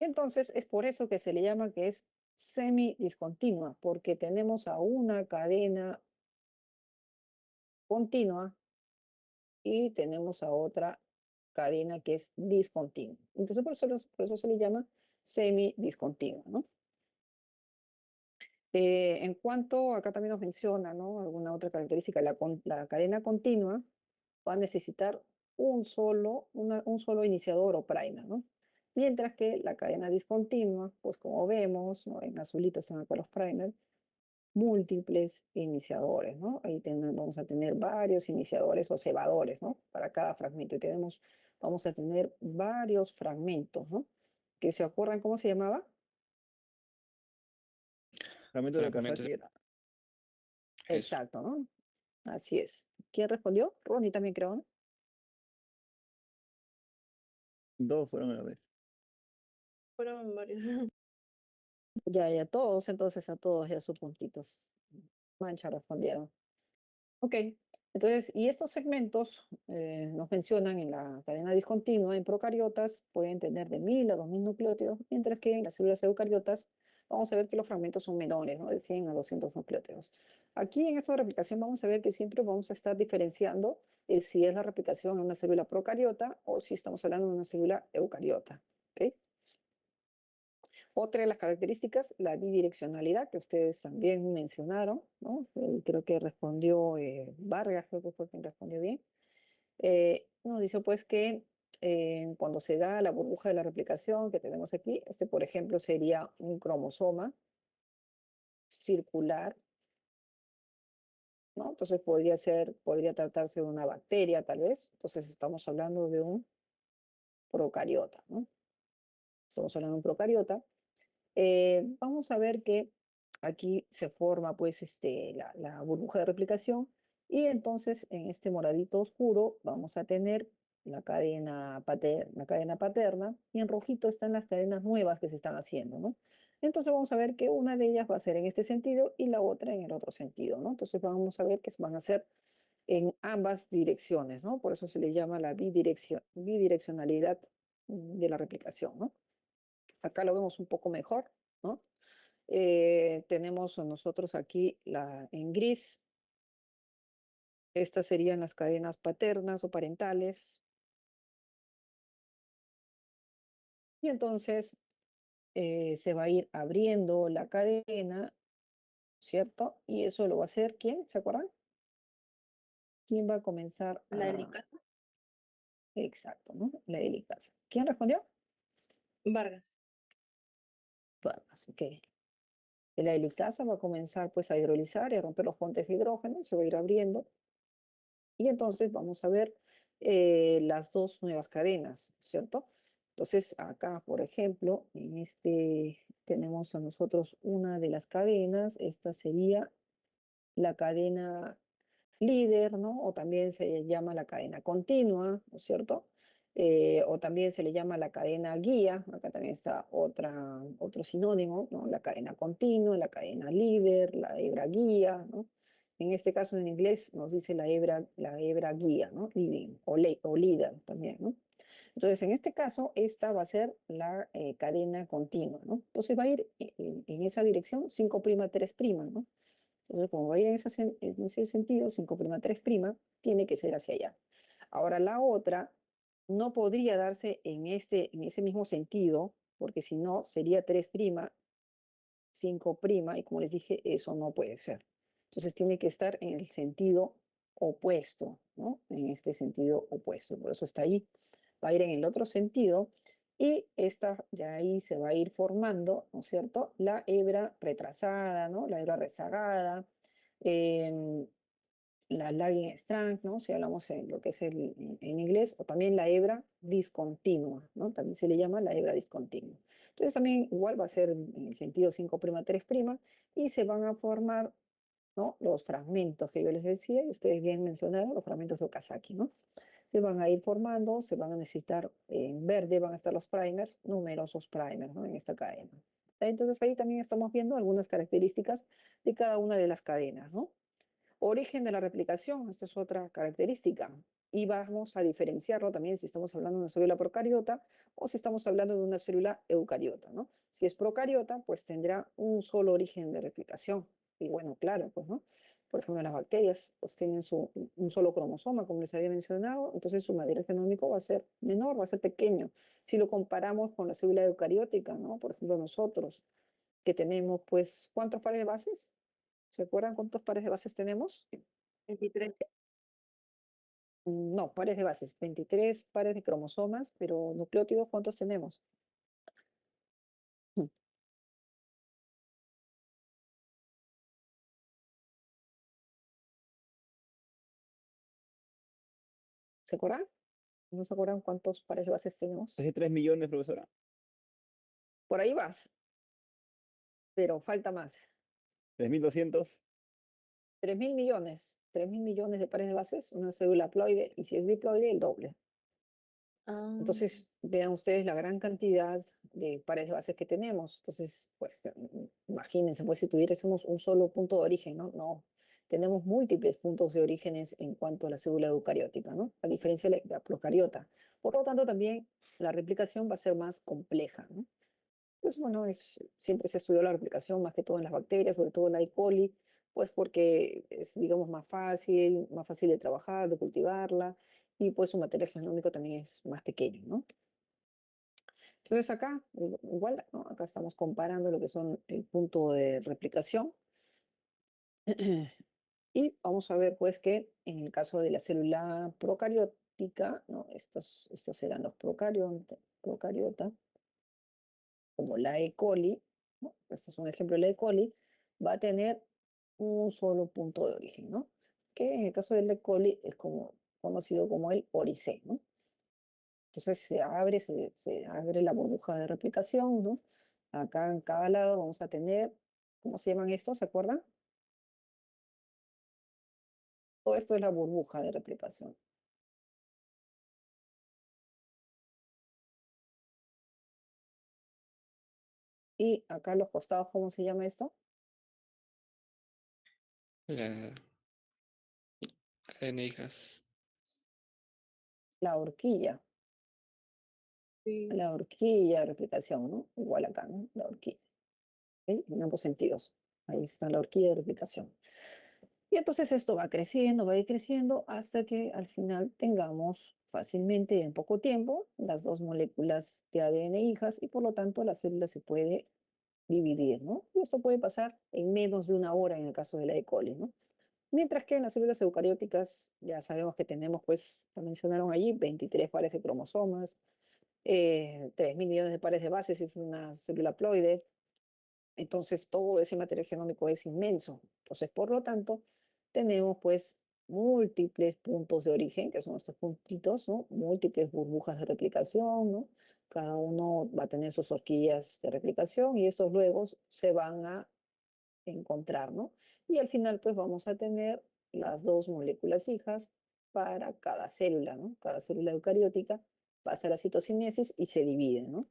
Entonces, es por eso que se le llama que es semidiscontinua, porque tenemos a una cadena continua y tenemos a otra cadena que es discontinua. Entonces, por eso se le llama semidiscontinua, ¿no? En cuanto, acá también nos menciona, ¿no? Alguna otra característica, la cadena continua va a necesitar un solo iniciador o primer, ¿no? Mientras que la cadena discontinua, pues como vemos, ¿no? En azulito están acá los primers, múltiples iniciadores, ¿no? Ahí vamos a tener varios iniciadores o cebadores, ¿no? Para cada fragmento. Y vamos a tener varios fragmentos, ¿no? ¿Que se acuerdan cómo se llamaba? Fragmento de Fragmentos. Kazaki era. Eso. Exacto, ¿no? Así es. ¿Quién respondió? Ronnie también creo, ¿no? Dos fueron a la vez. Fueron varios. Ya, todos, entonces a todos ya sus puntitos. Mancha respondieron. Ok, entonces, y estos segmentos nos mencionan en la cadena discontinua, en procariotas pueden tener de 1000 a 2000 nucleótidos, mientras que en las células eucariotas vamos a ver que los fragmentos son menores, ¿no? De 100 a 200 nucleótidos. Aquí en esta replicación vamos a ver que siempre vamos a estar diferenciando si es la replicación en una célula procariota o si estamos hablando de una célula eucariota. ¿Ok? Otra de las características, la bidireccionalidad, que ustedes también mencionaron, ¿no? Creo que respondió Vargas, creo que fue quien respondió bien. Nos dice pues que cuando se da la burbuja de la replicación que tenemos aquí, por ejemplo sería un cromosoma circular, ¿no? Entonces podría tratarse de una bacteria tal vez, entonces estamos hablando de un procariota, ¿no? Estamos hablando de un procariota. Vamos a ver que aquí se forma pues la burbuja de replicación y entonces en este moradito oscuro vamos a tener la cadena paterna, y en rojito están las cadenas nuevas que se están haciendo, ¿no? Entonces vamos a ver que una de ellas va a ser en este sentido y la otra en el otro sentido, ¿no? Entonces vamos a ver que se van a hacer en ambas direcciones, ¿no? Por eso se le llama la bidireccionalidad de la replicación, ¿no? Acá lo vemos un poco mejor, ¿no? Tenemos nosotros aquí en gris, estas serían las cadenas paternas o parentales. Y entonces se va a ir abriendo la cadena, ¿cierto? Y eso lo va a hacer, ¿quién? ¿Se acuerdan? ¿Quién va a comenzar La a...? helicasa. Exacto, ¿no? La helicasa. ¿Quién respondió? Vargas. Vargas, ok. La helicasa va a comenzar pues a hidrolizar y a romper los puentes de hidrógeno, se va a ir abriendo. Y entonces vamos a ver las dos nuevas cadenas, ¿cierto? Entonces acá, por ejemplo, en este tenemos a nosotros una de las cadenas, esta sería la cadena líder, ¿no? O también se llama la cadena continua, ¿no es cierto? O también se le llama la cadena guía, acá también está otro sinónimo, ¿no? La cadena continua, la cadena líder, la hebra guía, ¿no? En este caso en inglés nos dice la hebra guía, ¿no? Leading o leader también, ¿no? Entonces, en este caso, esta va a ser la cadena continua, ¿no? Entonces va a ir en esa dirección 5', 3', ¿no? Entonces, como va a ir en ese sentido, 5', 3', tiene que ser hacia allá. Ahora, la otra no podría darse en ese mismo sentido, porque si no, sería 3', 5', y como les dije, eso no puede ser. Entonces, tiene que estar en el sentido opuesto, ¿no? En este sentido opuesto. Por eso está ahí. Va a ir en el otro sentido y esta ya ahí se va a ir formando, ¿no es cierto? La hebra retrasada, ¿no? La hebra rezagada, em, la lagging strand, ¿no? Si hablamos en lo que es en inglés, o también la hebra discontinua, ¿no? También se le llama la hebra discontinua. Entonces también igual va a ser en el sentido 5', 3', y se van a formar, ¿no? Los fragmentos que yo les decía, y ustedes bien mencionaron, los fragmentos de Okazaki, ¿no? Se van a ir formando, se van a necesitar, en verde van a estar los primers, numerosos primers, ¿no? En esta cadena. Entonces ahí también estamos viendo algunas características de cada una de las cadenas, ¿no? Origen de la replicación, esta es otra característica. Y vamos a diferenciarlo también si estamos hablando de una célula procariota o si estamos hablando de una célula eucariota, ¿no? Si es procariota, pues tendrá un solo origen de replicación. Y bueno, claro, pues, ¿no? Por ejemplo, las bacterias pues tienen un solo cromosoma, como les había mencionado, entonces su material genómico va a ser menor, va a ser pequeño. Si lo comparamos con la célula eucariótica, ¿no? Por ejemplo, nosotros, que tenemos, pues, ¿cuántos pares de bases? ¿Se acuerdan cuántos pares de bases tenemos? 23. No, pares de bases, 23 pares de cromosomas, pero nucleótidos, ¿cuántos tenemos? Mm, ¿Se acuerdan? ¿No se acuerdan cuántos pares de bases tenemos? Hace 3 millones, profesora. Por ahí vas, pero falta más. 3.200. 3.000 millones de pares de bases, una célula haploide, y si es diploide, el doble. Ah, Entonces, vean ustedes la gran cantidad de pares de bases que tenemos. Entonces, pues, imagínense, pues, si tuviésemos un solo punto de origen, ¿no? No, tenemos múltiples puntos de orígenes en cuanto a la célula eucariótica, ¿no? A diferencia de la procariota. Por lo tanto, también la replicación va a ser más compleja, ¿no? Pues, bueno, siempre se estudió la replicación más que todo en las bacterias, sobre todo en la E. coli, pues porque es, digamos, más fácil de trabajar, de cultivarla, y pues su material genómico también es más pequeño, ¿no? Entonces acá, igual, ¿no? Acá estamos comparando lo que son el punto de replicación. Y vamos a ver, pues, que en el caso de la célula procariótica, ¿no? Estos serán los procariota, como la E. coli, ¿no? Este es un ejemplo de la E. coli, va a tener un solo punto de origen, ¿no? Que en el caso de la E. coli es como, conocido como el ORIC, ¿no? Entonces se abre la burbuja de replicación, ¿no? Acá en cada lado vamos a tener, ¿cómo se llaman estos? ¿Se acuerdan? Todo esto es la burbuja de replicación. Y acá a los costados, ¿cómo se llama esto? La cadena de hijas. La horquilla. Sí. La horquilla de replicación, ¿no? Igual acá, ¿no? La horquilla. ¿Ok? En ambos sentidos. Ahí está la horquilla de replicación. Y entonces esto va creciendo, va a ir creciendo hasta que al final tengamos fácilmente en poco tiempo las dos moléculas de ADN hijas y por lo tanto la célula se puede dividir, ¿no? Y esto puede pasar en menos de una hora en el caso de la E. coli, ¿no? Mientras que en las células eucarióticas ya sabemos que tenemos, pues, lo mencionaron allí, 23 pares de cromosomas, 3.000 millones de pares de bases, es una célula ploide. Entonces, todo ese material genómico es inmenso. Entonces, por lo tanto, tenemos pues múltiples puntos de origen, que son estos puntitos, ¿no? Múltiples burbujas de replicación, ¿no? Cada uno va a tener sus horquillas de replicación y estos luego se van a encontrar, ¿no? Y al final, pues vamos a tener las dos moléculas hijas para cada célula, ¿no? Cada célula eucariótica pasa a la citocinesis y se divide, ¿no?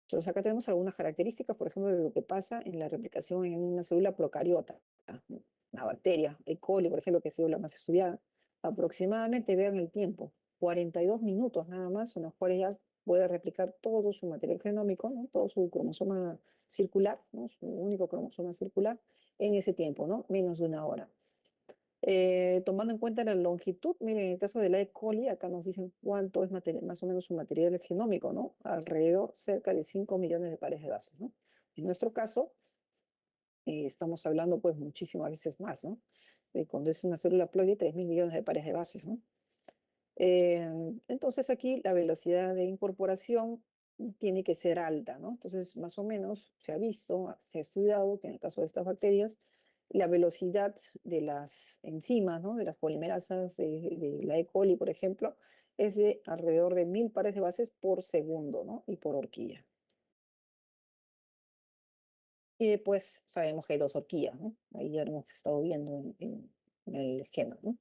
Entonces acá tenemos algunas características, por ejemplo, de lo que pasa en la replicación en una célula procariota, ¿no? Una bacteria, E. coli, por ejemplo, que ha sido la más estudiada. Aproximadamente, vean el tiempo, 42 minutos nada más, en los cuales ya puede replicar todo su material genómico, ¿no? Todo su cromosoma circular, ¿no? Su único cromosoma circular, en ese tiempo, ¿no? Menos de una hora. Tomando en cuenta la longitud, miren, en el caso de la E. coli, acá nos dicen cuánto es más o menos su material genómico, ¿no? Alrededor, cerca de 5 millones de pares de bases, ¿no? En nuestro caso, estamos hablando pues muchísimas veces más, ¿no? Cuando es una célula ploide, 3.000 millones de pares de bases, ¿no? Entonces aquí la velocidad de incorporación tiene que ser alta, ¿no? Entonces, más o menos se ha visto, se ha estudiado que en el caso de estas bacterias, la velocidad de las enzimas, ¿no? De las polimerasas de la E. coli, por ejemplo, es de alrededor de 1.000 pares de bases por segundo, ¿no? Y por horquilla. Y pues sabemos que hay dos horquillas, ¿no? Ahí ya lo hemos estado viendo en el esquema, ¿no?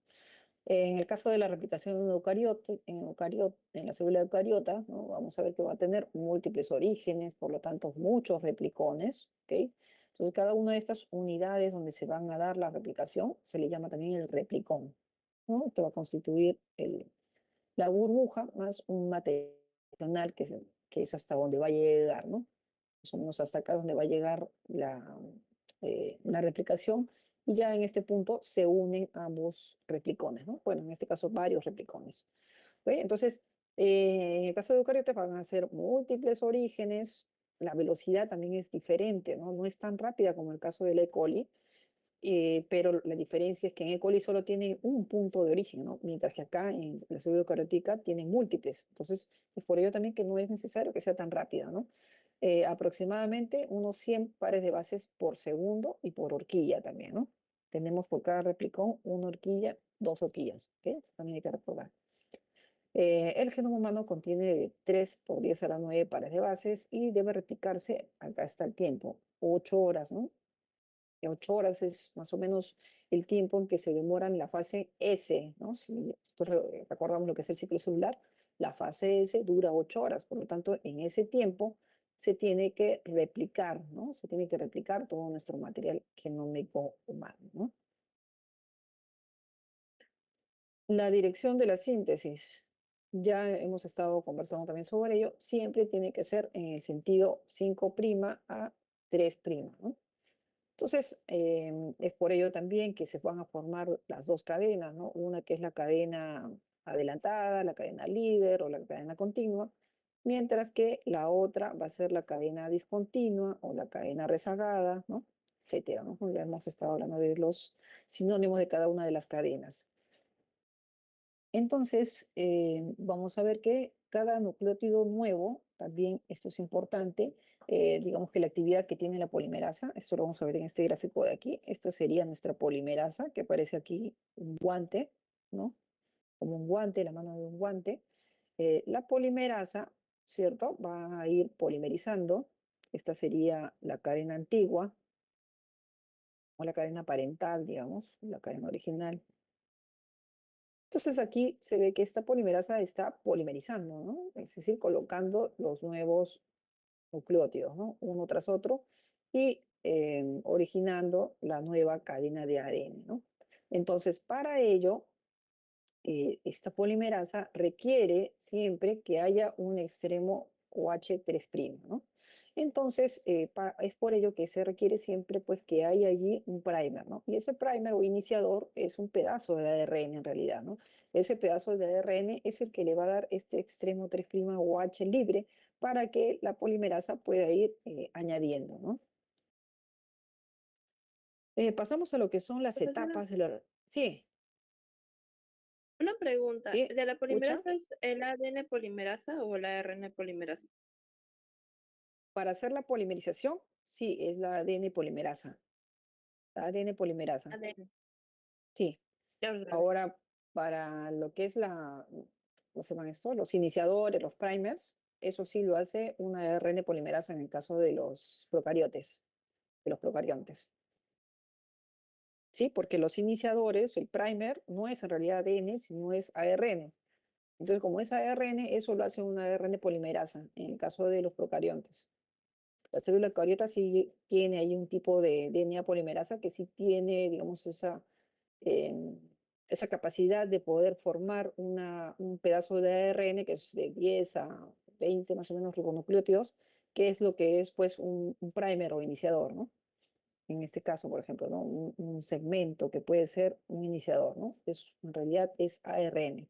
En el caso de la replicación en en la célula eucariota, ¿no? Vamos a ver que va a tener múltiples orígenes, por lo tanto, muchos replicones, ¿ok? Entonces, cada una de estas unidades donde se van a dar la replicación se le llama también el replicón, ¿no? Que va a constituir la burbuja más un material que es hasta donde va a llegar, ¿no? Más o menos hasta acá donde va a llegar la replicación y ya en este punto se unen ambos replicones, ¿no? Bueno, en este caso varios replicones. ¿Ok? Entonces, en el caso de eucariotas van a ser múltiples orígenes, la velocidad también es diferente, ¿no? No es tan rápida como el caso del E. coli, pero la diferencia es que en E. coli solo tiene un punto de origen, ¿no? Mientras que acá en la célula eucariótica tiene múltiples. Entonces, es por ello también que no es necesario que sea tan rápida, ¿no? Aproximadamente unos 100 pares de bases por segundo y por horquilla también, ¿no? Tenemos por cada replicón una horquilla, dos horquillas, ¿ok? Eso también hay que recordar. El genoma humano contiene 3 por 10 a la 9 pares de bases y debe replicarse, acá está el tiempo, 8 horas, ¿no? 8 horas es más o menos el tiempo en que se demora en la fase S, ¿no? Si nosotros recordamos lo que es el ciclo celular, la fase S dura 8 horas, por lo tanto, en ese tiempo se tiene que replicar, ¿no? Se tiene que replicar todo nuestro material genómico humano, ¿no? La dirección de la síntesis, ya hemos estado conversando también sobre ello, siempre tiene que ser en el sentido 5' a 3', ¿no? Entonces, es por ello también que se van a formar las dos cadenas, ¿no? Una que es la cadena adelantada, la cadena líder o la cadena continua, mientras que la otra va a ser la cadena discontinua o la cadena rezagada, ¿no? Etcétera, ¿no? Ya hemos estado hablando de los sinónimos de cada una de las cadenas. Entonces, vamos a ver que cada nucleótido nuevo, también esto es importante, digamos que la actividad que tiene la polimerasa, esto lo vamos a ver en este gráfico de aquí, esta sería nuestra polimerasa, que aparece aquí un guante, ¿no? Como un guante, la mano de un guante. La polimerasa, ¿cierto? Va a ir polimerizando, esta sería la cadena antigua, o la cadena parental, digamos, la cadena original. Entonces aquí se ve que esta polimerasa está polimerizando, ¿no? Es decir, colocando los nuevos nucleótidos, ¿no? Uno tras otro, y originando la nueva cadena de ADN, ¿no? Entonces, para ello, esta polimerasa requiere siempre que haya un extremo OH3', ¿no? Entonces, es por ello que se requiere siempre pues, que haya allí un primer, ¿no? Y ese primer o iniciador es un pedazo de ARN en realidad, ¿no? Ese pedazo de ARN es el que le va a dar este extremo 3' OH libre para que la polimerasa pueda ir añadiendo, ¿no? Pasamos a lo que son las Profesora, etapas de la... Sí, una pregunta. sí, ¿De la escucha. polimerasa es el ADN polimerasa o la ARN polimerasa? Para hacer la polimerización, sí, es la ADN polimerasa. La ADN polimerasa, ADN. sí. Ya lo sabes. Ahora, para lo que es ¿cómo se llaman esto? Los iniciadores, los primers, eso sí lo hace una ARN polimerasa en el caso de los procariotes, de los procariontes. Sí, porque los iniciadores, el primer, no es en realidad ADN, sino es ARN. Entonces, como es ARN, eso lo hace una ARN polimerasa en el caso de los procariontes. La célula eucariota sí tiene ahí un tipo de DNA polimerasa que sí tiene, digamos, em, esa capacidad de poder formar un pedazo de ARN que es de 10 a 20 más o menos ribonucleótidos, que es lo que es pues un primer o iniciador, ¿no? En este caso, por ejemplo, ¿no? Un segmento que puede ser un iniciador, ¿no? En realidad es ARN,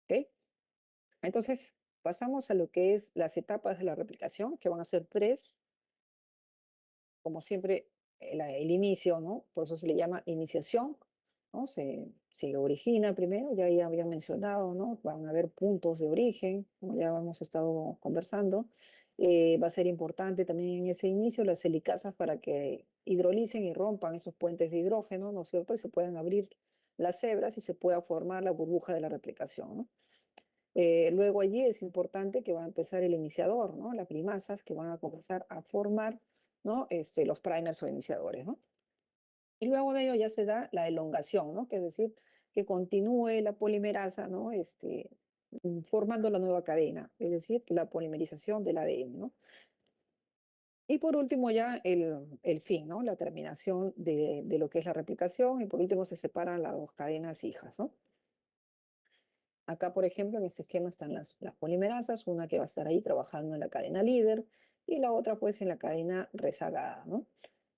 ¿ok? Entonces, pasamos a lo que es las etapas de la replicación, que van a ser tres. Como siempre, el inicio, ¿no? Por eso se le llama iniciación, ¿no? Se origina primero, ya había mencionado, ¿no? Van a haber puntos de origen, como ya hemos estado conversando. Va a ser importante también en ese inicio las helicasas para que hidrolicen y rompan esos puentes de hidrógeno, ¿no es cierto? Y se puedan abrir las hebras y se pueda formar la burbuja de la replicación, ¿no? Luego allí es importante que va a empezar el iniciador, ¿no? Las primasas que van a comenzar a formar, ¿no? Los primers o iniciadores, ¿no? Y luego de ello ya se da la elongación, ¿no? Que es decir, que continúe la polimerasa, ¿no? Formando la nueva cadena, es decir, la polimerización del ADN, ¿no? Y por último ya el fin, ¿no? La terminación de lo que es la replicación y por último se separan las dos cadenas hijas, ¿no? Acá, por ejemplo, en este esquema están las polimerasas, una que va a estar ahí trabajando en la cadena líder y la otra pues en la cadena rezagada, ¿no?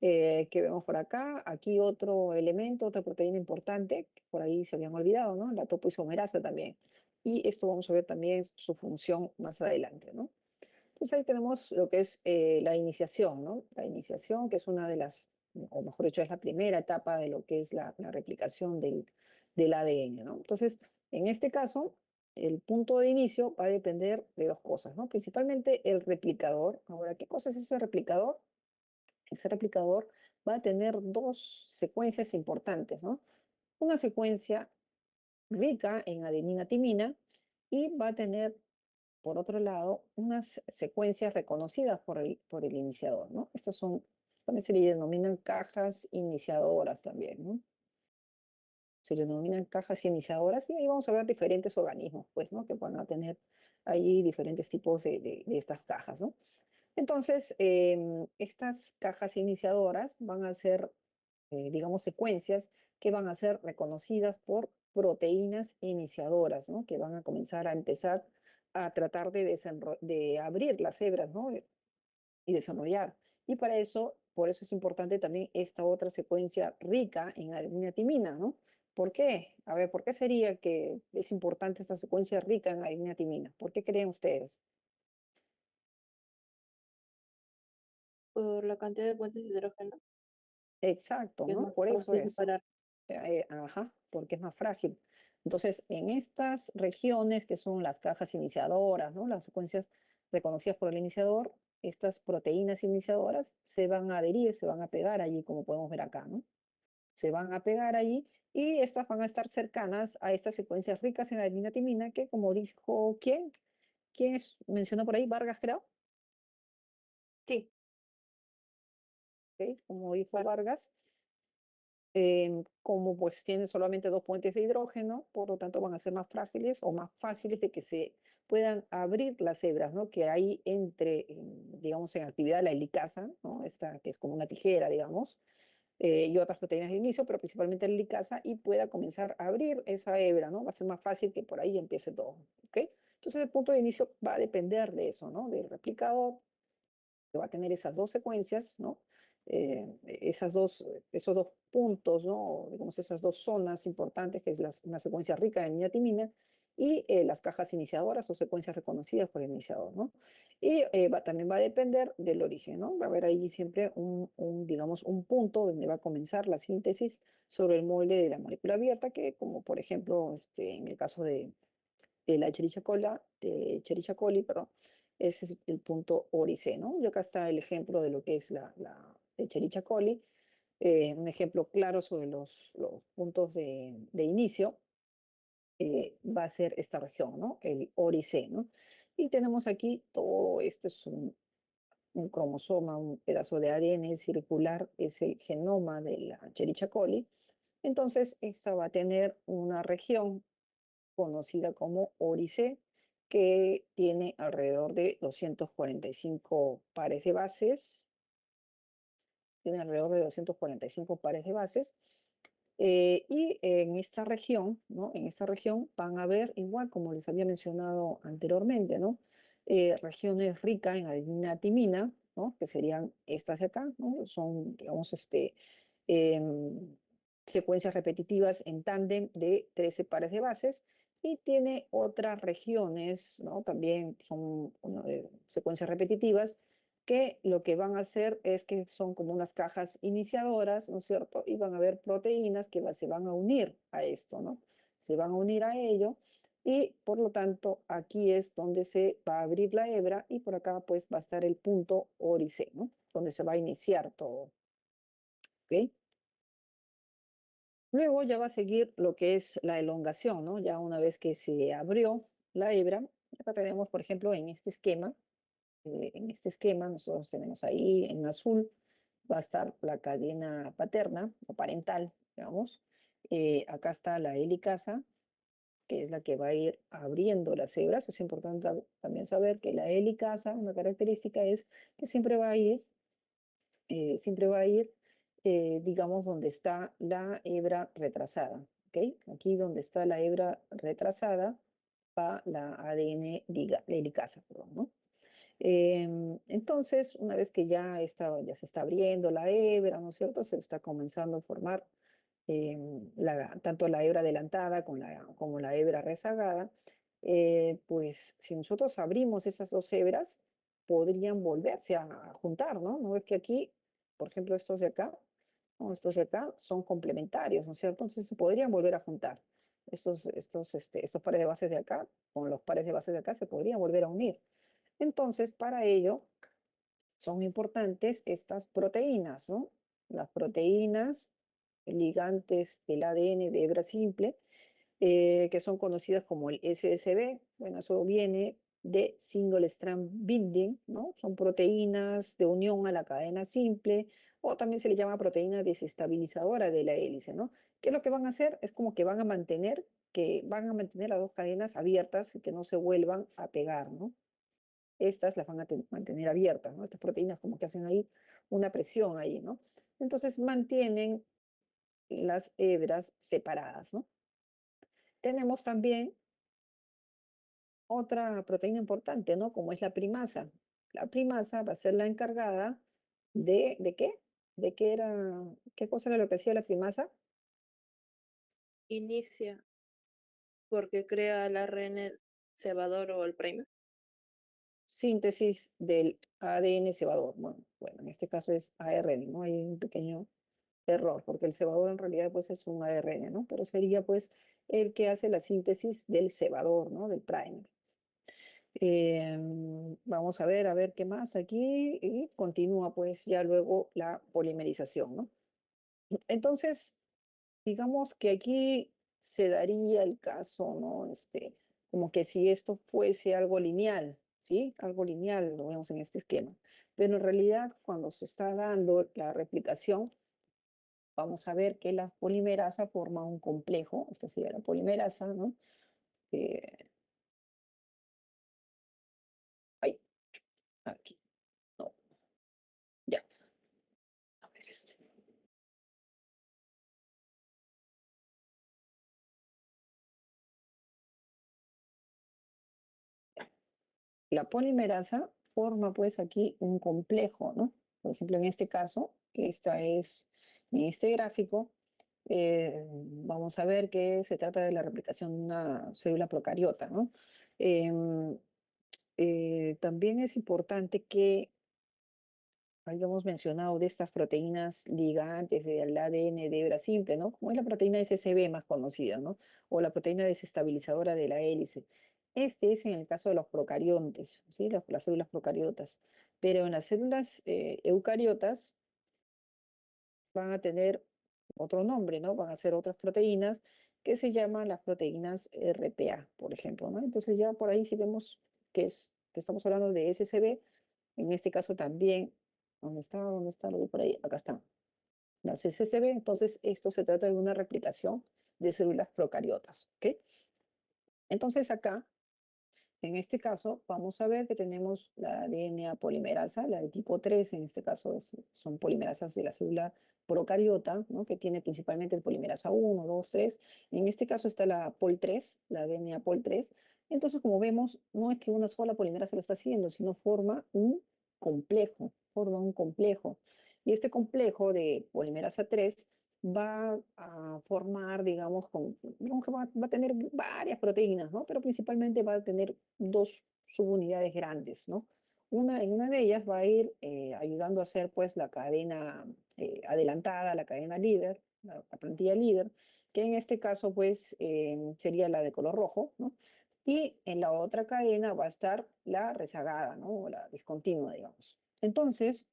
¿Qué vemos por acá? Aquí otro elemento, otra proteína importante, que por ahí se habían olvidado, ¿no? La topoisomerasa también. Y esto vamos a ver también su función más adelante, ¿no? Entonces ahí tenemos lo que es la iniciación, ¿no? La iniciación, que es una de las, o mejor dicho, es la primera etapa de lo que es la replicación del ADN, ¿no? Entonces, en este caso, el punto de inicio va a depender de dos cosas, ¿no? Principalmente el replicador. Ahora, ¿qué cosa es ese replicador? Ese replicador va a tener dos secuencias importantes, ¿no? Una secuencia rica en adenina-timina y va a tener por otro lado, unas secuencias reconocidas por el iniciador, ¿no? También se le denominan cajas iniciadoras también, ¿no? Se les denominan cajas iniciadoras y ahí vamos a ver diferentes organismos, pues, ¿no? Que van a tener allí diferentes tipos de estas cajas, ¿no? Entonces, estas cajas iniciadoras van a ser, digamos, secuencias que van a ser reconocidas por proteínas iniciadoras, ¿no? Que van a empezar a tratar de abrir las hebras, ¿no? Y desarrollar. Y por eso es importante también esta otra secuencia rica en adenina-timina, ¿no? ¿Por qué? A ver, ¿por qué sería que es importante esta secuencia rica en adenina-timina? ¿Por qué creen ustedes? Por la cantidad de puentes de hidrógeno, Exacto, que es ¿no? más Por eso fácil es. separar. Ajá, porque es más frágil. Entonces, en estas regiones que son las cajas iniciadoras, ¿no? Las secuencias reconocidas por el iniciador, estas proteínas iniciadoras se van a adherir, se van a pegar allí, como podemos ver acá, ¿no? Se van a pegar allí y estas van a estar cercanas a estas secuencias ricas en adenina-timina que, como dijo, mencionó por ahí? Vargas, creo. Sí, ¿Ok? Como dijo claro. Vargas, como pues tienen solamente 2 puentes de hidrógeno, por lo tanto van a ser más frágiles o más fáciles de que se puedan abrir las hebras, ¿no? Que hay digamos, en actividad la helicasa, ¿no? Esta que es como una tijera, digamos, y otras proteínas de inicio, pero principalmente la helicasa, y pueda comenzar a abrir esa hebra, ¿no? Va a ser más fácil que por ahí empiece todo, ¿ok? Entonces el punto de inicio va a depender de eso, ¿no? Del replicador, que va a tener esas 2 secuencias, ¿no? Esos dos puntos, ¿no? Digamos, esas 2 zonas importantes, que es una secuencia rica en niatimina y las cajas iniciadoras o secuencias reconocidas por el iniciador, ¿no? Y también va a depender del origen, ¿no? Va a haber ahí siempre digamos, un punto donde va a comenzar la síntesis sobre el molde de la molécula abierta, que como por ejemplo, en el caso de la Escherichia coli, perdón, ese es el punto ORIC, ¿no? Y acá está el ejemplo de lo que es la Escherichia coli, un ejemplo claro sobre los puntos de inicio, va a ser esta región, ¿no? El ORIC, ¿no? Y tenemos aquí todo esto es un cromosoma, un pedazo de ADN circular, es el genoma de la Escherichia coli. Entonces, esta va a tener una región conocida como ORIC, que tiene alrededor de 245 pares de bases, tiene alrededor de 245 pares de bases, y en esta región, ¿no? En esta región van a haber, igual como les había mencionado anteriormente, ¿no? Regiones ricas en adenina timina, ¿no? Que serían estas de acá, ¿no? Son, digamos, em, secuencias repetitivas en tándem de 13 pares de bases, y tiene otras regiones, ¿no? También son secuencias repetitivas que lo que van a hacer es que son como unas cajas iniciadoras, ¿no es cierto? Y van a haber proteínas que se van a unir a esto, ¿no? Se van a unir a ello, y por lo tanto aquí es donde se va a abrir la hebra, y por acá pues va a estar el punto órice, ¿no? Donde se va a iniciar todo, ¿ok? Luego ya va a seguir lo que es la elongación, ¿no? Ya una vez que se abrió la hebra, acá tenemos, por ejemplo, en este esquema nosotros tenemos ahí en azul, va a estar la cadena paterna o parental, digamos. Acá está la helicasa, que es la que va a ir abriendo las hebras. Es importante también saber que la helicasa, una característica es que siempre va a ir, digamos, donde está la hebra retrasada, ¿ok? Aquí donde está la hebra retrasada va la ADN la helicasa, perdón, ¿no? Entonces, una vez que ya se está abriendo la hebra, ¿no es cierto? Se está comenzando a formar tanto la hebra adelantada como la hebra rezagada. Pues si nosotros abrimos esas 2 hebras, podrían volverse a juntar, ¿no? No es que aquí, por ejemplo, estos de acá, ¿no? Estos de acá son complementarios, ¿no es cierto? Entonces se podrían volver a juntar. Estos pares de bases de acá con los pares de bases de acá se podrían volver a unir. Entonces, para ello son importantes estas proteínas, ¿no? Las proteínas ligantes del ADN de hebra simple, que son conocidas como el SSB. Bueno, eso viene de Single Strand Binding, ¿no? Son proteínas de unión a la cadena simple, o también se le llama proteína desestabilizadora de la hélice, ¿no? Que lo que van a hacer es como que van a mantener las 2 cadenas abiertas y que no se vuelvan a pegar, ¿no? Estas las van a mantener abiertas, ¿no? Estas proteínas como que hacen ahí una presión ahí, ¿no? Entonces mantienen las hebras separadas, ¿no? Tenemos también otra proteína importante, ¿no? Como es la primasa. La primasa va a ser la encargada ¿de qué? ¿Qué cosa era lo que hacía la primasa? Inicia porque crea el ARN cebador o el primer. Síntesis del ADN cebador. Bueno, en este caso es ARN, ¿no? Hay un pequeño error, porque el cebador en realidad pues es un ARN, ¿no? Pero sería pues el que hace la síntesis del cebador, ¿no? Del primer. Vamos a ver qué más aquí, y continúa pues ya luego la polimerización, ¿no? Entonces, digamos que aquí se daría el caso, ¿no? Como que si esto fuese algo lineal, ¿sí? Algo lineal, lo vemos en este esquema. Pero en realidad, cuando se está dando la replicación, vamos a ver que la polimerasa forma un complejo, esta sería la polimerasa, ¿no? Ay, aquí, no, ya, a ver este. La polimerasa forma pues aquí un complejo, ¿no? Por ejemplo, en este caso, en este gráfico, vamos a ver que se trata de la replicación de una célula procariota, ¿no? Em, también es importante que habíamos mencionado de estas proteínas ligantes del ADN de hebra simple, ¿no? Como es la proteína SCB más conocida, ¿no? O la proteína desestabilizadora de la hélice. Este es en el caso de los procariontes, ¿sí? Las células procariotas. Pero en las células eucariotas van a tener otro nombre, ¿no? Van a ser otras proteínas que se llaman las proteínas RPA, por ejemplo, ¿no? Entonces ya por ahí si vemos que estamos hablando de SCB, en este caso también, ¿dónde está? ¿Dónde está? Lo de por ahí, acá está. Las SCB, entonces esto se trata de una replicación de células procariotas, ¿ok? Entonces acá, en este caso, vamos a ver que tenemos la DNA polimerasa, la de tipo 3, en este caso son polimerasas de la célula procariota, ¿no? Que tiene principalmente el polimerasa 1, 2, 3. En este caso está la POL3, la DNA POL3. Entonces, como vemos, no es que una sola polimerasa lo está haciendo, sino forma un complejo, forma un complejo. Y este complejo de polimerasa 3 va a formar, digamos que va a tener varias proteínas, ¿no? Pero principalmente va a tener dos subunidades grandes, ¿no? En una de ellas va a ir ayudando a hacer, pues, la cadena adelantada, la cadena líder, la plantilla líder, que en este caso, pues, sería la de color rojo, ¿no? Y en la otra cadena va a estar la rezagada, ¿no? O la discontinua, digamos. Entonces,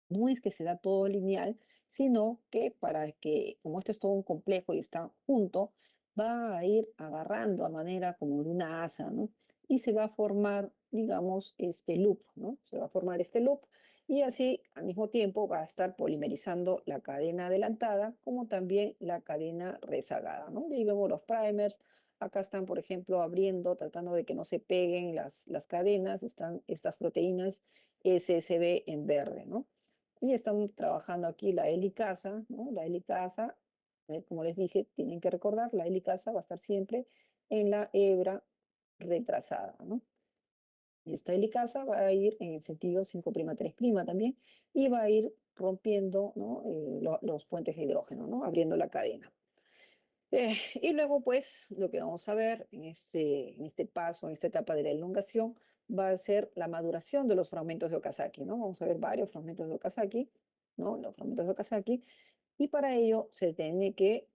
no es que se da todo lineal, sino que para que, como esto es todo un complejo y está junto, va a ir agarrando a manera como de una asa, ¿no? Y se va a formar, digamos, este loop, ¿no? Se va a formar este loop y así al mismo tiempo va a estar polimerizando la cadena adelantada como también la cadena rezagada, ¿no? Y ahí vemos los primers. Acá están, por ejemplo, abriendo, tratando de que no se peguen las cadenas, están estas proteínas SSB en verde, ¿no? Y estamos trabajando aquí la helicasa, ¿no? La helicasa, como les dije, tienen que recordar, la helicasa va a estar siempre en la hebra retrasada, ¿no? Y esta helicasa va a ir en el sentido 5'3' también y va a ir rompiendo, ¿no? Los puentes de hidrógeno, ¿no? Abriendo la cadena. Y luego, pues, lo que vamos a ver en este paso, en esta etapa de la elongación, va a ser la maduración de los fragmentos de Okazaki, ¿no? Vamos a ver varios fragmentos de Okazaki, ¿no? Los fragmentos de Okazaki. Y para ello se tiene que